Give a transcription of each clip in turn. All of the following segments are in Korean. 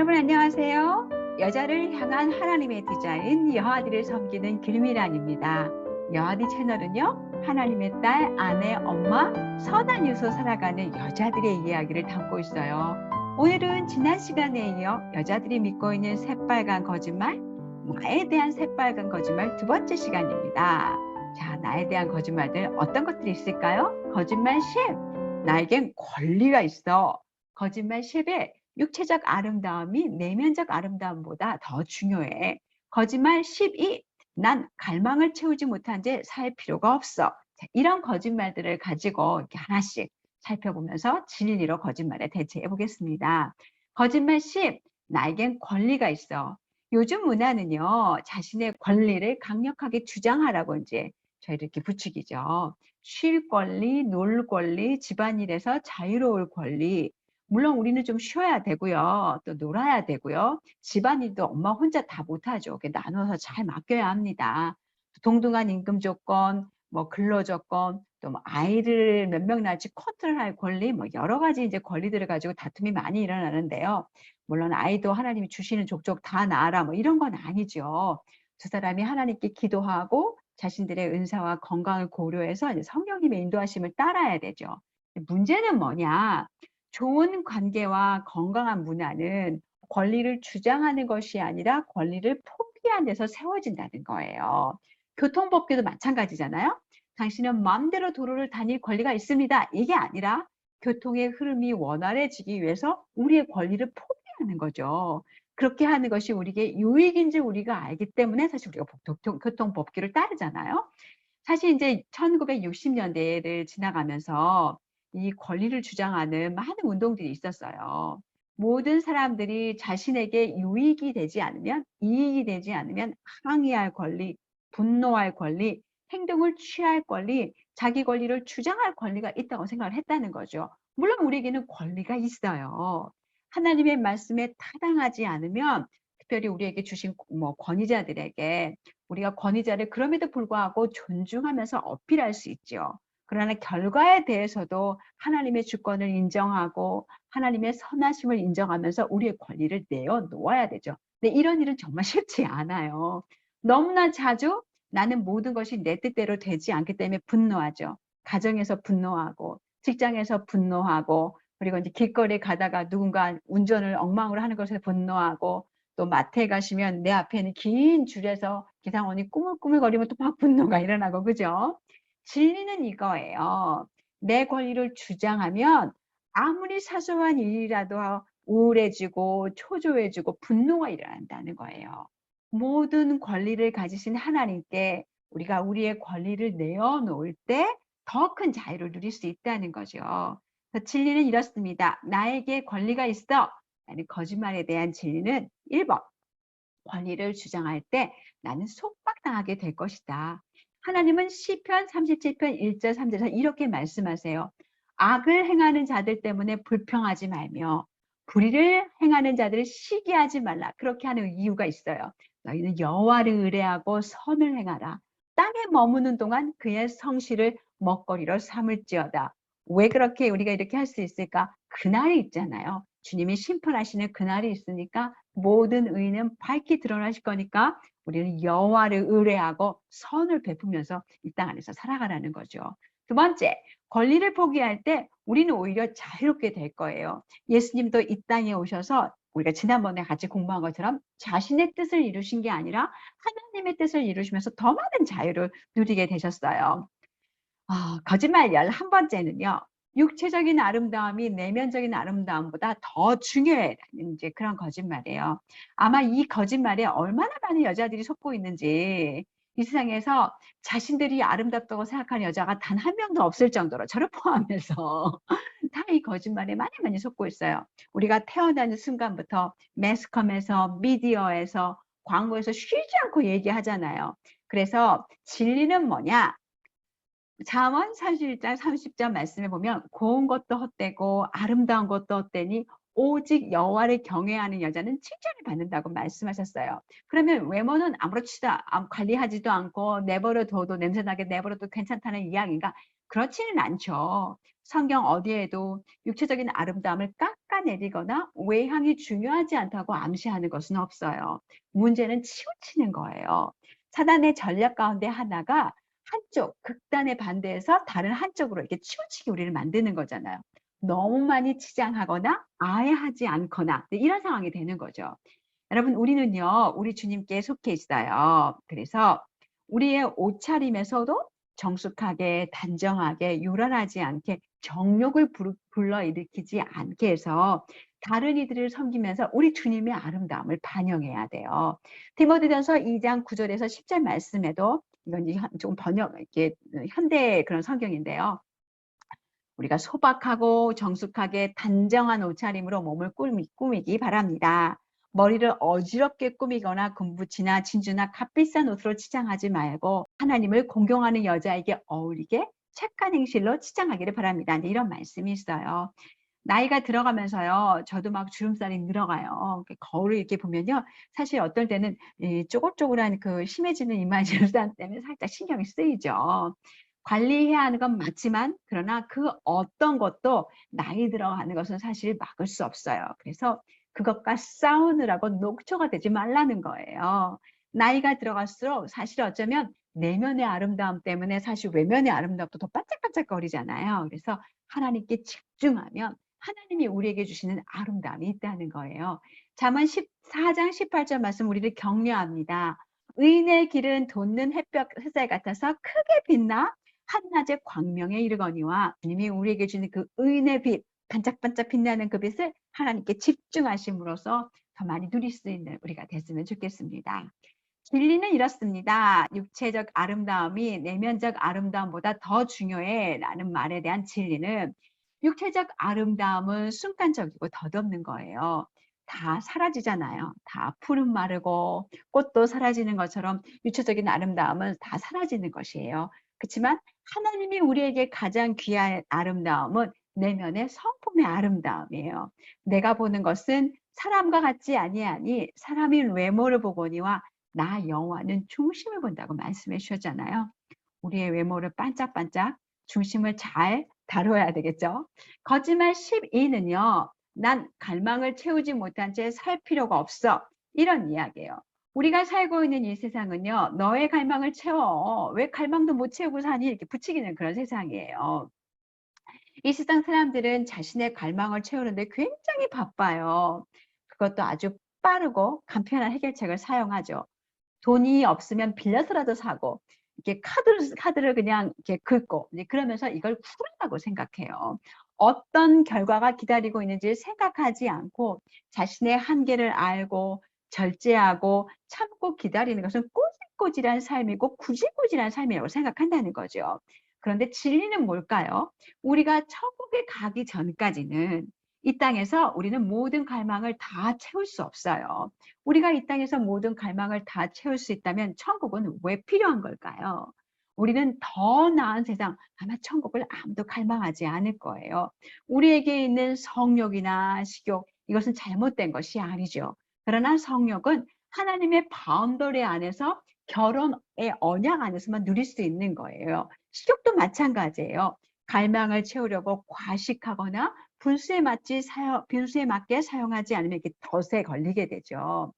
여러분 안녕하세요. 여자를 향한 하나님의 디자인 여하디를 섬기는 길미란입니다. 여하디 채널은요, 하나님의 딸, 아내, 엄마, 선한 유서 살아가는 여자들의 이야기를 담고 있어요. 오늘은 지난 시간에 이어 여자들이 믿고 있는 새빨간 거짓말, 나에 대한 새빨간 거짓말 두 번째 시간입니다. 자, 나에 대한 거짓말들 어떤 것들이 있을까요? 거짓말 10, 나에겐 권리가 있어. 거짓말 10에 육체적 아름다움이 내면적 아름다움보다 더 중요해. 거짓말 12, 난 갈망을 채우지 못한 채 살 필요가 없어. 자, 이런 거짓말들을 가지고 이렇게 하나씩 살펴보면서 진리로 거짓말에 대처해 보겠습니다. 거짓말 10, 나에겐 권리가 있어. 요즘 문화는요, 자신의 권리를 강력하게 주장하라고 이제 저희를 이렇게 부추기죠. 쉴 권리, 놀 권리, 집안일에서 자유로울 권리. 물론 우리는 좀 쉬어야 되고요. 또 놀아야 되고요. 집안일도 엄마 혼자 다 못하죠. 나눠서 잘 맡겨야 합니다. 동등한 임금 조건, 뭐 근로 조건, 또 뭐 아이를 몇 명 낳을지 컨트롤할 권리, 뭐 여러 가지 이제 권리들을 가지고 다툼이 많이 일어나는데요. 물론 아이도 하나님이 주시는 족족 다 낳아라, 뭐 이런 건 아니죠. 두 사람이 하나님께 기도하고 자신들의 은사와 건강을 고려해서 이제 성령님의 인도하심을 따라야 되죠. 문제는 뭐냐? 좋은 관계와 건강한 문화는 권리를 주장하는 것이 아니라 권리를 포기한 데서 세워진다는 거예요. 교통법규도 마찬가지잖아요. 당신은 마음대로 도로를 다닐 권리가 있습니다. 이게 아니라 교통의 흐름이 원활해지기 위해서 우리의 권리를 포기하는 거죠. 그렇게 하는 것이 우리에게 유익인지 우리가 알기 때문에 사실 우리가 교통법규를 따르잖아요. 사실 이제 1960년대를 지나가면서 이 권리를 주장하는 많은 운동들이 있었어요. 모든 사람들이 자신에게 유익이 되지 않으면, 이익이 되지 않으면 항의할 권리, 분노할 권리, 행동을 취할 권리, 자기 권리를 주장할 권리가 있다고 생각을 했다는 거죠. 물론 우리에게는 권리가 있어요. 하나님의 말씀에 타당하지 않으면 특별히 우리에게 주신 뭐 권위자들에게 우리가 권위자를 그럼에도 불구하고 존중하면서 어필할 수 있죠. 그러나 결과에 대해서도 하나님의 주권을 인정하고 하나님의 선하심을 인정하면서 우리의 권리를 내어놓아야 되죠. 근데 이런 일은 정말 쉽지 않아요. 너무나 자주 나는 모든 것이 내 뜻대로 되지 않기 때문에 분노하죠. 가정에서 분노하고 직장에서 분노하고 그리고 이제 길거리에 가다가 누군가 운전을 엉망으로 하는 것에 분노하고 또 마트에 가시면 내 앞에는 긴 줄에서 기사원이 꾸물꾸물거리면 또 막 분노가 일어나고 그죠? 진리는 이거예요. 내 권리를 주장하면 아무리 사소한 일이라도 우울해지고 초조해지고 분노가 일어난다는 거예요. 모든 권리를 가지신 하나님께 우리가 우리의 권리를 내어놓을 때 더 큰 자유를 누릴 수 있다는 거죠. 진리는 이렇습니다. 나에게 권리가 있어. 라는 거짓말에 대한 진리는 1번. 권리를 주장할 때 나는 속박당하게 될 것이다. 하나님은 시편 37편 1절 3절에서 이렇게 말씀하세요. 악을 행하는 자들 때문에 불평하지 말며 불의를 행하는 자들을 시기하지 말라. 그렇게 하는 이유가 있어요. 너희는 여호와를 의뢰하고 선을 행하라. 땅에 머무는 동안 그의 성실을 먹거리로 삼을지어다. 왜 그렇게 우리가 이렇게 할 수 있을까? 그날이 있잖아요. 주님이 심판하시는 그날이 있으니까 모든 의는 밝히 드러나실 거니까 우리는 여호와를 의뢰하고 선을 베푸면서 이 땅 안에서 살아가라는 거죠. 두 번째, 권리를 포기할 때 우리는 오히려 자유롭게 될 거예요. 예수님도 이 땅에 오셔서 우리가 지난번에 같이 공부한 것처럼 자신의 뜻을 이루신 게 아니라 하나님의 뜻을 이루시면서 더 많은 자유를 누리게 되셨어요. 거짓말 11번째는요. 육체적인 아름다움이 내면적인 아름다움보다 더 중요해라는 이제 그런 거짓말이에요. 아마 이 거짓말에 얼마나 많은 여자들이 속고 있는지 이 세상에서 자신들이 아름답다고 생각하는 여자가 단 한 명도 없을 정도로 저를 포함해서 다 이 거짓말에 많이 많이 속고 있어요. 우리가 태어나는 순간부터 매스컴에서 미디어에서 광고에서 쉬지 않고 얘기하잖아요. 그래서 진리는 뭐냐? 잠언 31장 30절 말씀에 보면 고운 것도 헛되고 아름다운 것도 헛되니 오직 여호와를 경외하는 여자는 칭찬을 받는다고 말씀하셨어요. 그러면 외모는 아무렇지도 관리하지도 않고 내버려 둬도 냄새나게 내버려도 괜찮다는 이야기인가? 그렇지는 않죠. 성경 어디에도 육체적인 아름다움을 깎아내리거나 외향이 중요하지 않다고 암시하는 것은 없어요. 문제는 치우치는 거예요. 사단의 전략 가운데 하나가 한쪽, 극단의 반대에서 다른 한쪽으로 이렇게 치우치게 우리를 만드는 거잖아요. 너무 많이 치장하거나 아예 하지 않거나 이런 상황이 되는 거죠. 여러분, 우리는요, 우리 주님께 속해 있어요. 그래서 우리의 옷차림에서도 정숙하게, 단정하게, 요란하지 않게 정욕을 불러일으키지 않게 해서 다른 이들을 섬기면서 우리 주님의 아름다움을 반영해야 돼요. 디모데전서 2장 9절에서 10절 말씀에도 이건 이제 좀 번역, 이렇게 현대 그런 성경인데요. 우리가 소박하고 정숙하게 단정한 옷차림으로 몸을 꾸미기 바랍니다. 머리를 어지럽게 꾸미거나 금붙이나 진주나 값비싼 옷으로 치장하지 말고 하나님을 공경하는 여자에게 어울리게 착한 행실로 치장하기를 바랍니다. 이런 말씀이 있어요. 나이가 들어가면서요, 저도 막 주름살이 늘어가요. 거울을 이렇게 보면요, 사실 어떨 때는 쪼글쪼글한 그 심해지는 이마 주름살 때문에 살짝 신경이 쓰이죠. 관리해야 하는 건 맞지만, 그러나 그 어떤 것도 나이 들어가는 것은 사실 막을 수 없어요. 그래서 그것과 싸우느라고 녹초가 되지 말라는 거예요. 나이가 들어갈수록 사실 어쩌면 내면의 아름다움 때문에 사실 외면의 아름다움도 더 반짝반짝거리잖아요. 그래서 하나님께 집중하면 하나님이 우리에게 주시는 아름다움이 있다는 거예요. 잠언 14장 18절 말씀 우리를 격려합니다. 의인의 길은 돋는 햇살 같아서 크게 빛나 한낮의 광명에 이르거니와, 주님이 우리에게 주는 그 의인의 빛, 반짝반짝 빛나는 그 빛을 하나님께 집중하심으로써 더 많이 누릴 수 있는 우리가 됐으면 좋겠습니다. 진리는 이렇습니다. 육체적 아름다움이 내면적 아름다움보다 더 중요해 라는 말에 대한 진리는, 육체적 아름다움은 순간적이고 덧없는 거예요. 다 사라지잖아요. 다 푸른 마르고 꽃도 사라지는 것처럼 육체적인 아름다움은 다 사라지는 것이에요. 그렇지만 하나님이 우리에게 가장 귀한 아름다움은 내면의 성품의 아름다움이에요. 내가 보는 것은 사람과 같지 아니하니 사람이 외모를 보거니와 나 여호와는 중심을 본다고 말씀해 주셨잖아요. 우리의 외모를 반짝반짝 중심을 잘 다뤄야 되겠죠. 거짓말 12는요. 난 갈망을 채우지 못한 채 살 필요가 없어. 이런 이야기예요. 우리가 살고 있는 이 세상은요. 너의 갈망을 채워. 왜 갈망도 못 채우고 사니? 이렇게 부추기는 그런 세상이에요. 이 세상 사람들은 자신의 갈망을 채우는데 굉장히 바빠요. 그것도 아주 빠르고 간편한 해결책을 사용하죠. 돈이 없으면 빌려서라도 사고, 이렇게 카드를 그냥 이렇게 긁고, 이제 그러면서 이걸 쿨하다고 생각해요. 어떤 결과가 기다리고 있는지 생각하지 않고 자신의 한계를 알고 절제하고 참고 기다리는 것은 꼬질꼬질한 삶이고 구질구질한 삶이라고 생각한다는 거죠. 그런데 진리는 뭘까요? 우리가 천국에 가기 전까지는 이 땅에서 우리는 모든 갈망을 다 채울 수 없어요. 우리가 이 땅에서 모든 갈망을 다 채울 수 있다면 천국은 왜 필요한 걸까요? 우리는 더 나은 세상, 아마 천국을 아무도 갈망하지 않을 거예요. 우리에게 있는 성욕이나 식욕, 이것은 잘못된 것이 아니죠. 그러나 성욕은 하나님의 바운더리 안에서, 결혼의 언약 안에서만 누릴 수 있는 거예요. 식욕도 마찬가지예요. 갈망을 채우려고 과식하거나 분수에 맞게 사용하지 않으면 이렇게 덫에 걸리게 되죠.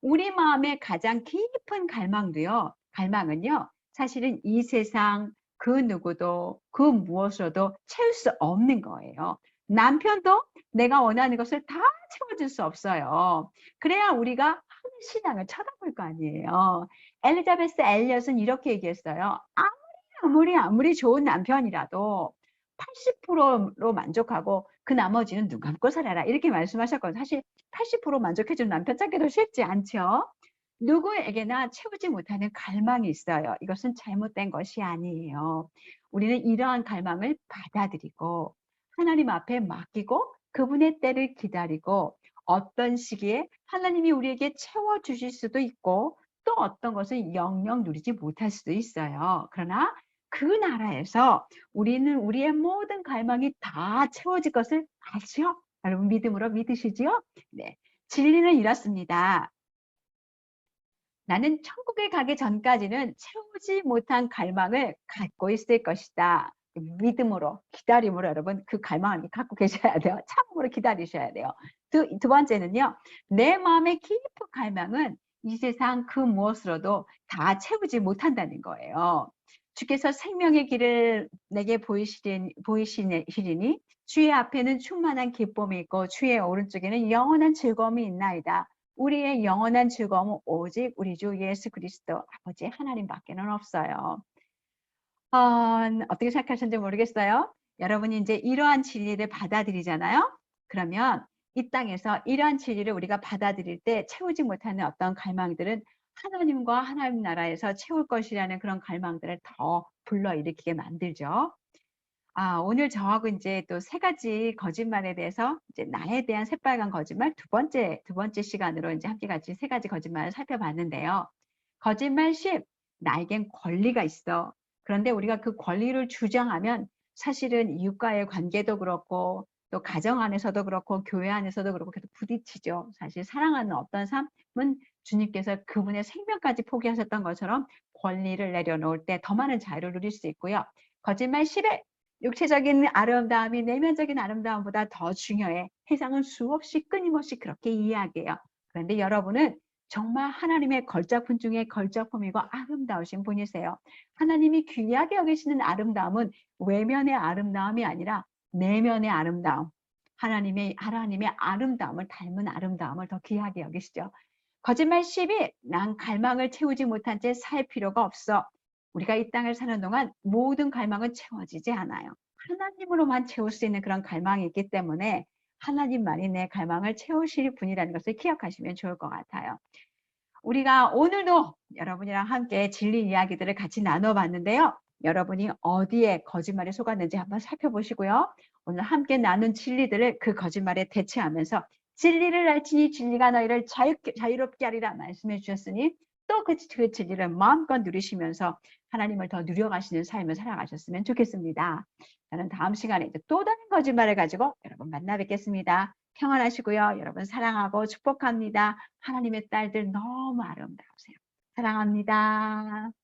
우리 마음의 가장 깊은 갈망은요, 사실은 이 세상 그 누구도 그 무엇으로도 채울 수 없는 거예요. 남편도 내가 원하는 것을 다 채워줄 수 없어요. 그래야 우리가 하는 신앙을 쳐다볼 거 아니에요. 엘리자베스 엘리엇은 이렇게 얘기했어요. 아무리 좋은 남편이라도 80%로 만족하고 그 나머지는 눈 감고 살아라, 이렇게 말씀하셨거든요. 사실 80% 만족해주는 남편 찾기도 쉽지 않죠. 누구에게나 채우지 못하는 갈망이 있어요. 이것은 잘못된 것이 아니에요. 우리는 이러한 갈망을 받아들이고 하나님 앞에 맡기고 그분의 때를 기다리고, 어떤 시기에 하나님이 우리에게 채워주실 수도 있고 또 어떤 것은 영영 누리지 못할 수도 있어요. 그러나 그 나라에서 우리는 우리의 모든 갈망이 다 채워질 것을 알죠? 여러분, 믿음으로 믿으시지요? 네. 진리는 이렇습니다. 나는 천국에 가기 전까지는 채우지 못한 갈망을 갖고 있을 것이다. 믿음으로, 기다림으로 여러분 그 갈망을 갖고 계셔야 돼요. 처음으로 기다리셔야 돼요. 두 번째는요. 내 마음의 깊은 갈망은 이 세상 그 무엇으로도 다 채우지 못한다는 거예요. 주께서 생명의 길을 내게 보이시리니 주의 앞에는 충만한 기쁨이 있고 주의 오른쪽에는 영원한 즐거움이 있나이다. 우리의 영원한 즐거움은 오직 우리 주 예수 그리스도 아버지 하나님밖에는 없어요. 어떻게 생각하셨는지 모르겠어요. 여러분이 이제 이러한 진리를 받아들이잖아요. 그러면 이 땅에서 이러한 진리를 우리가 받아들일 때 채우지 못하는 어떤 갈망들은 하나님과 하나님 나라에서 채울 것이라는 그런 갈망들을 더 불러일으키게 만들죠. 오늘 저하고 이제 또 세 가지 거짓말에 대해서 이제 나에 대한 새빨간 거짓말 두 번째 시간으로 이제 함께 같이 세 가지 거짓말을 살펴봤는데요. 거짓말 10, 나에겐 권리가 있어. 그런데 우리가 그 권리를 주장하면 사실은 이웃과의 관계도 그렇고 또 가정 안에서도 그렇고 교회 안에서도 그렇고 계속 부딪히죠. 사실 사랑하는 어떤 삶은 주님께서 그분의 생명까지 포기하셨던 것처럼 권리를 내려놓을 때 더 많은 자유를 누릴 수 있고요. 거짓말 10에 육체적인 아름다움이 내면적인 아름다움보다 더 중요해. 세상은 수없이 끊임없이 그렇게 이야기해요. 그런데 여러분은 정말 하나님의 걸작품 중에 걸작품이고 아름다우신 분이세요. 하나님이 귀하게 여기시는 아름다움은 외면의 아름다움이 아니라 내면의 아름다움. 하나님의 아름다움을 닮은 아름다움을 더 귀하게 여기시죠. 거짓말 10이 난 갈망을 채우지 못한 채 살 필요가 없어. 우리가 이 땅을 사는 동안 모든 갈망은 채워지지 않아요. 하나님으로만 채울 수 있는 그런 갈망이 있기 때문에 하나님만이 내 갈망을 채우실 분이라는 것을 기억하시면 좋을 것 같아요. 우리가 오늘도 여러분이랑 함께 진리 이야기들을 같이 나눠봤는데요. 여러분이 어디에 거짓말에 속았는지 한번 살펴보시고요. 오늘 함께 나눈 진리들을 그 거짓말에 대체하면서 진리를 알지니 진리가 너희를 자유롭게 하리라 말씀해 주셨으니 또 그 진리를 마음껏 누리시면서 하나님을 더 누려가시는 삶을 살아가셨으면 좋겠습니다. 저는 다음 시간에 또 다른 거짓말을 가지고 여러분 만나 뵙겠습니다. 평안하시고요. 여러분 사랑하고 축복합니다. 하나님의 딸들 너무 아름다우세요. 사랑합니다.